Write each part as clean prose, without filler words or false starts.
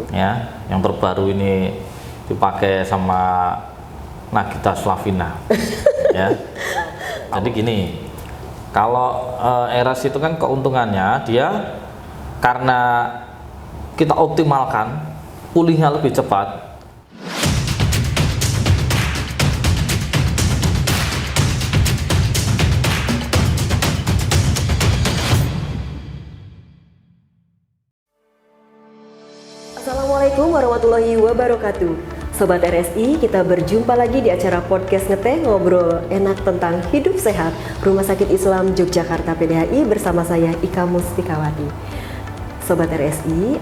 Ya, yang terbaru ini dipakai sama Nagita Slavina. Ya, jadi gini, kalau Eras itu kan keuntungannya dia karena kita optimalkan pulihnya lebih cepat. Assalamualaikum warahmatullahi wabarakatuh. Sobat RSI, kita berjumpa lagi di acara podcast Ngeteh Ngobrol Enak tentang Hidup Sehat Rumah Sakit Islam Yogyakarta PDHI bersama saya Ika Mustikawati. Sobat RSI,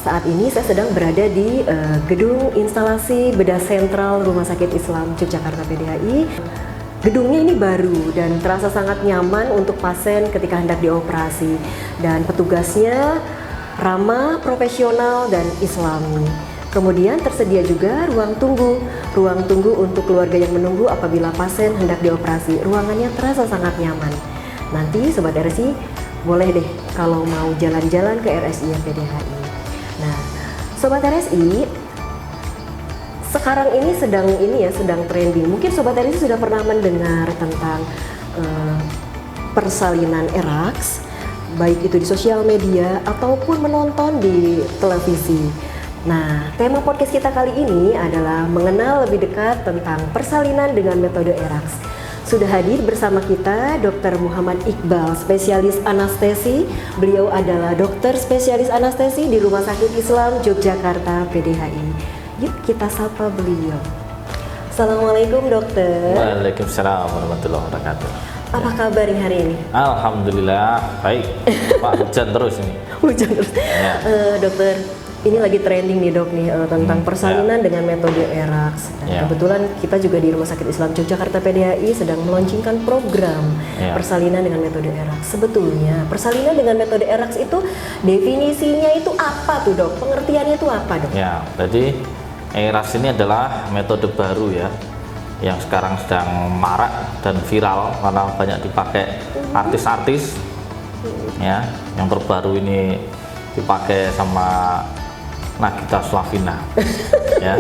saat ini saya sedang berada di gedung instalasi bedah sentral Rumah Sakit Islam Yogyakarta PDHI. Gedungnya ini baru dan terasa sangat nyaman untuk pasien ketika hendak dioperasi, dan petugasnya ramah, profesional, dan islami. Kemudian tersedia juga ruang tunggu untuk keluarga yang menunggu apabila pasien hendak dioperasi. Ruangannya terasa sangat nyaman. Nanti Sobat RSI boleh deh kalau mau jalan-jalan ke RSI PDHI. Nah, Sobat RSI, sekarang ini sedang trending. Mungkin Sobat RSI sudah pernah mendengar tentang persalinan Erax, baik itu di sosial media ataupun menonton di televisi. Nah, tema podcast kita kali ini adalah mengenal lebih dekat tentang persalinan dengan metode Erax. Sudah hadir bersama kita Dr. Muhammad Iqbal, spesialis anestesi. Beliau adalah dokter spesialis anestesi di Rumah Sakit Islam Yogyakarta PDHI. Yuk kita sapa beliau. Assalamualaikum dokter. Waalaikumsalam warahmatullahi wabarakatuh. Apa kabar hari ini? Alhamdulillah baik. Pak, hujan terus ini. Hujan terus. Ya. Dokter, ini lagi trending nih dok nih tentang persalinan dengan metode Erax. Ya. Kebetulan kita juga di Rumah Sakit Islam Yogyakarta PDHI sedang meluncurkan program persalinan dengan metode Erax. Sebetulnya persalinan dengan metode Erax itu definisinya itu apa tuh dok? Pengertiannya itu apa dok? Ya, jadi Erax ini adalah metode baru ya, yang sekarang sedang marak dan viral karena banyak dipakai artis-artis. Ya, yang terbaru ini dipakai sama Nagita Slavina. Ya.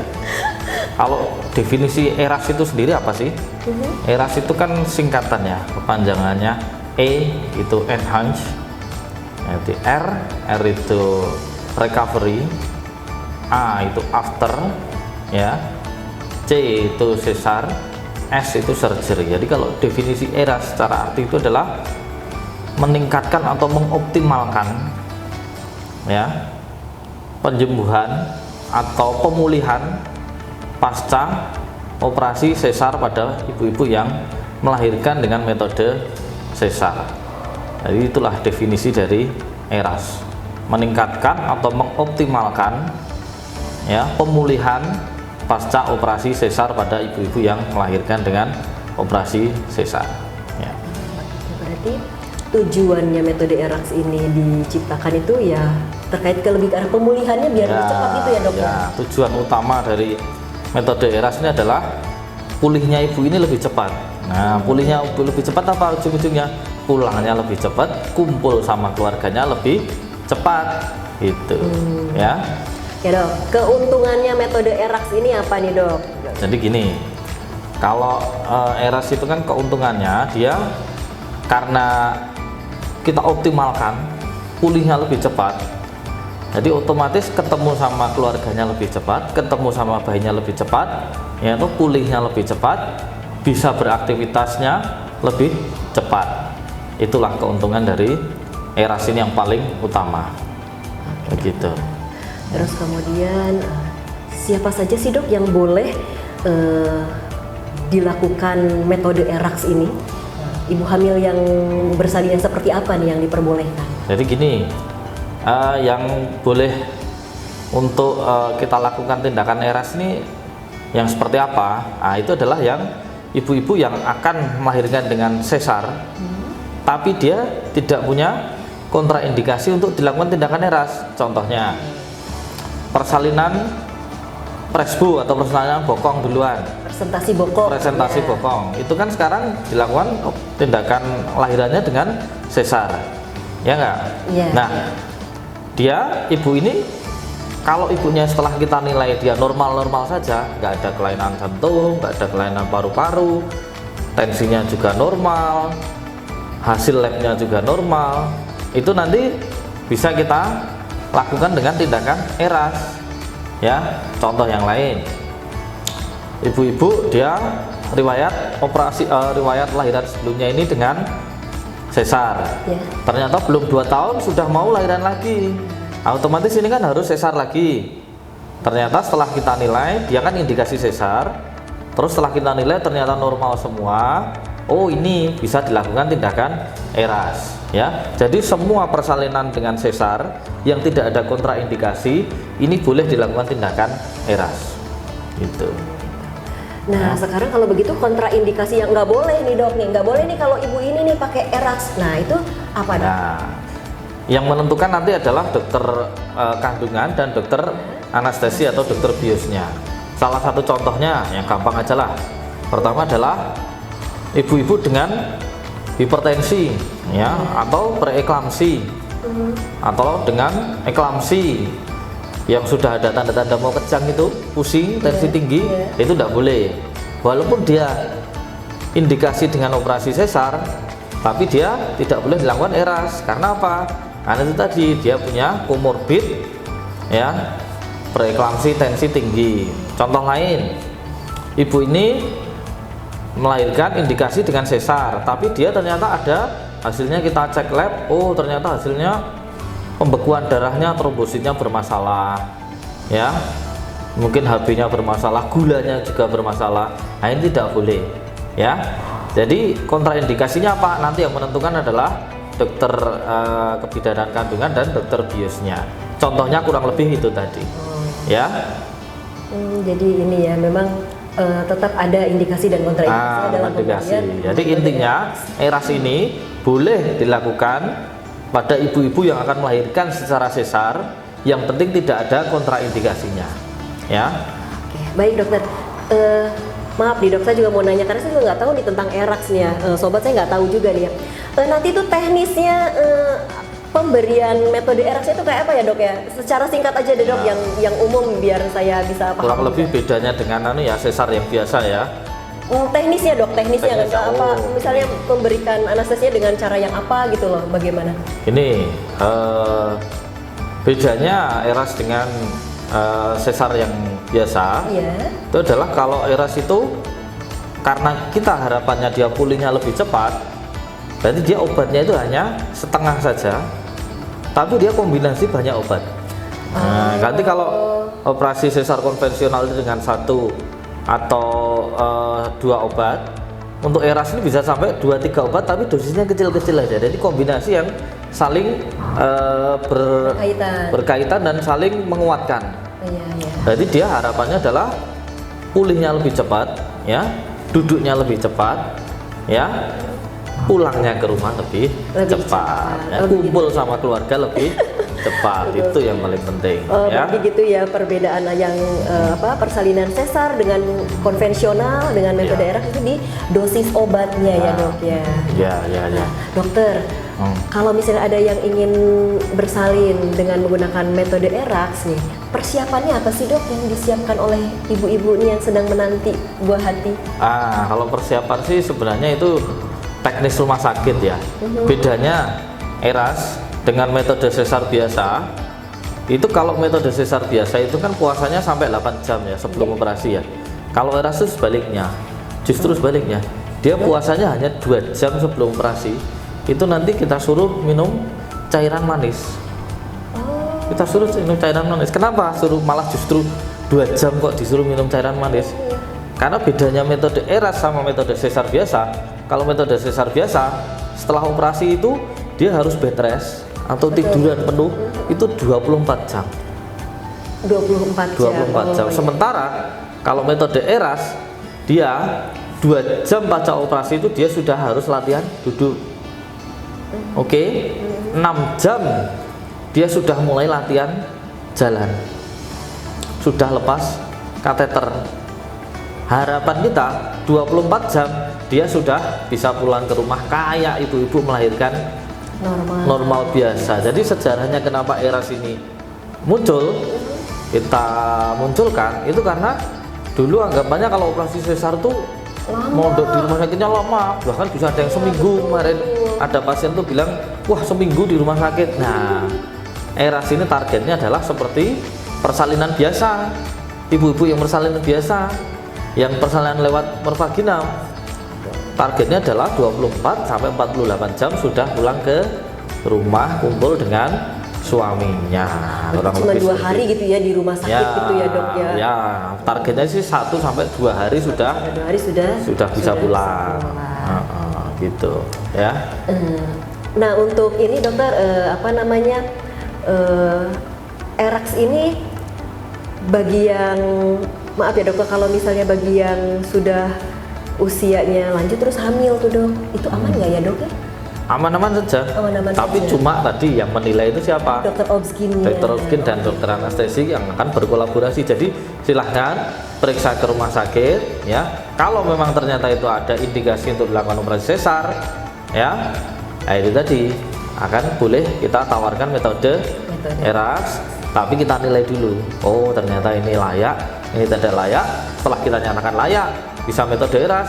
Kalau definisi Erax itu sendiri apa sih? Erax itu kan singkatannya, kepanjangannya E itu enhance, nanti R itu recovery, A itu after, ya, C itu sesar, S itu surgery. Jadi kalau definisi Erax secara arti itu adalah meningkatkan atau mengoptimalkan ya penyembuhan atau pemulihan pasca operasi sesar pada ibu-ibu yang melahirkan dengan metode sesar. Jadi itulah definisi dari Erax, meningkatkan atau mengoptimalkan ya pemulihan pasca operasi sesar pada ibu-ibu yang melahirkan dengan operasi sesar. Ya. Berarti tujuannya metode Erax ini diciptakan itu ya terkait ke arah pemulihannya biar lebih cepat gitu ya dok? Ya, tujuan utama dari metode Erax ini adalah pulihnya ibu ini lebih cepat. Nah, pulihnya lebih cepat apa ujung-ujungnya? Pulangnya lebih cepat, kumpul sama keluarganya lebih cepat, gitu. Ya. Ya dok, keuntungannya metode Erax ini apa nih dok? Jadi gini, kalau Erax itu kan keuntungannya dia karena kita optimalkan pulihnya lebih cepat, jadi otomatis ketemu sama keluarganya lebih cepat, ketemu sama bayinya lebih cepat, yaitu pulihnya lebih cepat, bisa beraktivitasnya lebih cepat. Itulah keuntungan dari Erax ini yang paling utama. Begitu. Terus kemudian siapa saja sih dok yang boleh dilakukan metode Erax ini? Ibu hamil yang bersalin seperti apa nih yang diperbolehkan? Jadi gini, yang boleh untuk kita lakukan tindakan Erax ini yang seperti apa? Nah, itu adalah yang ibu-ibu yang akan melahirkan dengan sesar, tapi dia tidak punya kontraindikasi untuk dilakukan tindakan Erax. Contohnya persalinan presbu atau persalinan bokong duluan. Presentasi bokong. Itu kan sekarang dilakukan tindakan lahirannya dengan sesar. Ya enggak? Yeah. Nah, dia ibu ini kalau ibunya setelah kita nilai dia normal-normal saja, nggak ada kelainan jantung, nggak ada kelainan paru-paru, tensinya juga normal, hasil labnya juga normal, itu nanti bisa kita lakukan dengan tindakan ERAS. Ya, contoh yang lain, ibu-ibu dia riwayat operasi, riwayat lahiran sebelumnya ini dengan sesar, ternyata belum 2 tahun sudah mau lahiran lagi, otomatis ini kan harus sesar lagi. Ternyata setelah kita nilai dia kan indikasi sesar, terus setelah kita nilai ternyata normal semua, oh ini bisa dilakukan tindakan ERAS. Ya, jadi semua persalinan dengan sesar yang tidak ada kontraindikasi ini boleh dilakukan tindakan ERAS gitu. Nah, sekarang kalau begitu kontraindikasi yang nggak boleh nih dok nih, nggak boleh nih kalau ibu ini nih pakai ERAS. Nah itu apa dok? Nah, yang menentukan nanti adalah dokter kandungan dan dokter anestesi atau dokter biosnya. Salah satu contohnya yang gampang aja lah. Pertama adalah ibu-ibu dengan hipertensi, ya, atau preeklamsi, atau dengan eklamsi yang sudah ada tanda-tanda mau kejang itu, pusing, tensi tinggi, itu tidak boleh. Walaupun dia indikasi dengan operasi sesar, tapi dia tidak boleh dilakukan ERAS. Karena apa? Karena itu tadi dia punya komorbid, ya, preeklamsi, tensi tinggi. Contoh lain, ibu ini melahirkan indikasi dengan sesar, tapi dia ternyata ada hasilnya, kita cek lab, oh ternyata hasilnya pembekuan darahnya, trombositnya bermasalah, ya, mungkin HB-nya bermasalah, gulanya juga bermasalah. Nah ini tidak boleh, ya. Jadi kontraindikasinya apa? Nanti yang menentukan adalah dokter kebidanan kandungan dan dokter biosnya. Contohnya kurang lebih itu tadi, ya. Jadi ini ya memang tetap ada indikasi dan kontraindikasi dalam pemberian. Jadi intinya ERAS ini boleh dilakukan pada ibu-ibu yang akan melahirkan secara sesar, yang penting tidak ada kontraindikasinya, ya. Oke, baik dokter. Maaf nih dok, saya juga mau nanya karena saya juga nggak tahu nih tentang ERAS nih ya. Sobat saya nggak tahu juga nih ya. Nanti tuh teknisnya pemberian metode ERAS itu kayak apa ya dok ya? Secara singkat aja deh dok, yang umum biar saya bisa paham. Kurang lebih bedanya dengan ya sesar yang biasa ya. Teknisnya dok, teknisnya apa? Misalnya memberikan anestesinya dengan cara yang apa gitu loh, bagaimana? Ini bedanya ERAS dengan sesar yang biasa, itu adalah kalau ERAS itu karena kita harapannya dia pulihnya lebih cepat, berarti dia obatnya itu hanya setengah saja, tapi dia kombinasi banyak obat. Nah, nanti kalau operasi sesar konvensional itu dengan 1 atau 2 obat, untuk ERAS ini bisa sampai 2-3 obat, tapi dosisnya kecil-kecil aja. Jadi kombinasi yang saling berkaitan dan saling menguatkan. Jadi dia harapannya adalah pulihnya lebih cepat, ya, duduknya lebih cepat, ya, pulangnya ke rumah lebih cepat, ya, kumpul sama keluarga lebih cepat. Itu yang paling penting. Ya. Berarti gitu ya perbedaan yang persalinan sesar dengan konvensional dengan metode ERAS itu di dosis obatnya ya dok ya. Ya. Nah, dokter, kalau misalnya ada yang ingin bersalin dengan menggunakan metode ERAS nih, persiapannya apa sih dok yang disiapkan oleh ibu-ibu ini yang sedang menanti buah hati? Kalau persiapan sih sebenarnya itu teknis rumah sakit ya. Bedanya ERAS dengan metode sesar biasa, itu kalau metode sesar biasa itu kan puasanya sampai 8 jam ya sebelum operasi ya. Kalau ERAS itu sebaliknya, justru sebaliknya, dia puasanya hanya 2 jam sebelum operasi. Itu nanti kita suruh minum cairan manis. Kita suruh minum cairan manis. Kenapa suruh malah justru 2 jam kok disuruh minum cairan manis? Karena bedanya metode ERAS sama metode sesar biasa. Kalau metode sesar biasa, setelah operasi itu dia harus bed rest atau tiduran penuh itu 24 jam. 24 jam. Sementara kalau metode ERAS, dia 2 jam pasca operasi itu dia sudah harus latihan duduk. 6 jam dia sudah mulai latihan jalan, sudah lepas kateter. Harapan kita 24 jam dia sudah bisa pulang ke rumah kayak ibu-ibu melahirkan normal biasa. Jadi sejarahnya kenapa ERAS ini muncul, kita munculkan itu karena dulu anggapannya kalau operasi sesar tuh mondok di rumah sakitnya lama, bahkan bisa ada yang seminggu. Kemarin ada pasien tuh bilang, wah seminggu di rumah sakit. Nah, ERAS ini targetnya adalah seperti persalinan biasa, ibu-ibu yang persalinan biasa, yang persalinan lewat mervaginal. Targetnya adalah 24 sampai 48 jam sudah pulang ke rumah, kumpul dengan suaminya. Cuma 2 hari gitu ya di rumah sakit gitu ya dok ya? Ya, targetnya sih 1 sampai 2 hari sudah. 2 hari sudah bisa pulang. Gitu ya. Nah untuk ini dokter ERAS ini bagi yang maaf ya dokter, kalau misalnya bagi yang sudah usianya lanjut terus hamil tuh dok, itu aman nggak ya dok ya? Aman-aman saja. Tapi cuma tadi yang menilai itu siapa? Dokter obsgin. Dokter obsgin dan dokter anestesi yang akan berkolaborasi. Jadi silahkan periksa ke rumah sakit ya. Kalau memang ternyata itu ada indikasi untuk dilakukan operasi sesar ya, itu tadi akan boleh kita tawarkan metode ERAS. Tapi kita nilai dulu. Oh ternyata ini layak, ini tidak layak. Setelah kita nyatakan layak, bisa metode ERAS,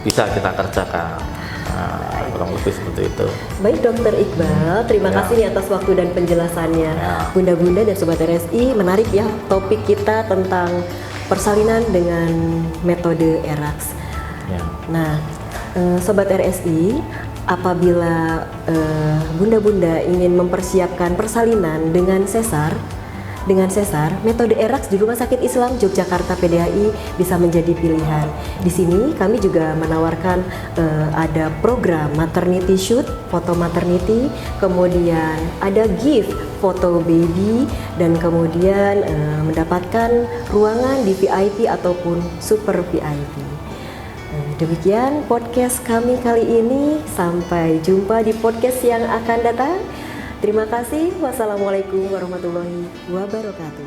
bisa kita kerjakan. Nah, kurang lebih seperti itu. Baik dokter Iqbal, terima kasih nih atas waktu dan penjelasannya. Bunda-bunda dan sobat RSI, menarik ya topik kita tentang persalinan dengan metode ERAS. Nah, sobat RSI, apabila bunda-bunda ingin mempersiapkan persalinan dengan sesar, metode ERAS di Rumah Sakit Islam Yogyakarta PDHI bisa menjadi pilihan. Di sini kami juga menawarkan ada program maternity shoot, foto maternity, kemudian ada gift foto baby, dan kemudian mendapatkan ruangan di VIP ataupun super VIP. Demikian podcast kami kali ini. Sampai jumpa di podcast yang akan datang. Terima kasih. Wassalamualaikum warahmatullahi wabarakatuh.